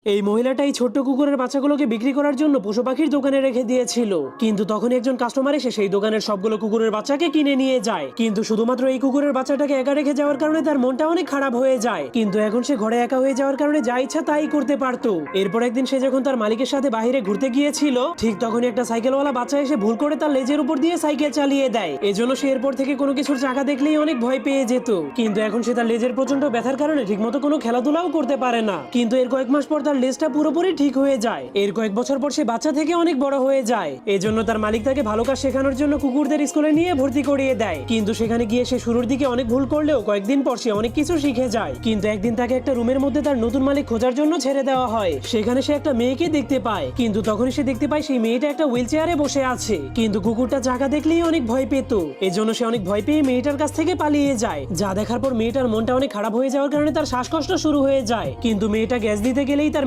এই মহিলাটা এই ছোট্ট কুকুরের বাচ্চাগুলোকে বিক্রি করার জন্য পশু পাখির দোকানে রেখে দিয়েছিল, কিন্তু তখন একজন কাস্টমার এসে সেই দোকানের সবগুলো কুকুরের বাচ্চাকে কিনে নিয়ে যায়। কিন্তু শুধুমাত্র এই কুকুরের বাচ্চাটাকে একা রেখে যাওয়ার কারণে তার মনটা অনেক খারাপ হয়ে যায়। কিন্তু এখন সে ঘরে একা হয়ে যাওয়ার কারণে যা ইচ্ছা তাই করতে পারতো। এরপর একদিন সে যখন তার মালিকের সাথে বাইরে ঘুরতে গিয়েছিল, ঠিক তখনই একটা সাইকেলওয়ালা বাচ্চা এসে ভুল করে তার লেজের উপর দিয়ে সাইকেল চালিয়ে দেয়। এজন্য সে এরপর থেকে কোনো কিছুর চাকা দেখলেই অনেক ভয় পেয়ে যেত। কিন্তু এখন সে তার লেজের প্রচন্ড ব্যথার কারণে ঠিকমতো কোনো খেলাধুলাও করতে পারে না। কিন্তু এর কয়েক মাস পর তার লেজটা পুরোপুরি ঠিক হয়ে যায়। এর কয়েক বছর পর সে বাচ্চা থেকে অনেক বড় হয়ে যায়। এজন্য তার মালিক তাকে ভালো কাজ শেখানোর জন্য কুকুরদের স্কুলে নিয়ে ভর্তি করিয়ে দেয়। কিন্তু সেখানে গিয়ে সে শুরুর দিকে অনেক ভুল করলেও কয়েকদিন পর সে অনেক কিছু শিখে যায়। কিন্তু একদিন তাকে একটা রুমের মধ্যে তার নতুন মালিক খোঁজার জন্য ছেড়ে দেওয়া হয়। সেখানে সে একটা মেয়েকে দেখতে পায়, কিন্তু তখনই সে দেখতে পায় সেই মেয়েটা একটা হুইল চেয়ারে বসে আছে। কিন্তু কুকুরটা চাকা দেখলেই অনেক ভয় পেত। এজন্য সে অনেক ভয় পেয়ে মেয়েটার কাছ থেকে পালিয়ে যায়। যা দেখার পর মেয়েটার মনটা অনেক খারাপ হয়ে যাওয়ার কারণে তার শ্বাসকষ্ট শুরু হয়ে যায়। কিন্তু মেয়েটা গ্যাস দিতে গেলেই তার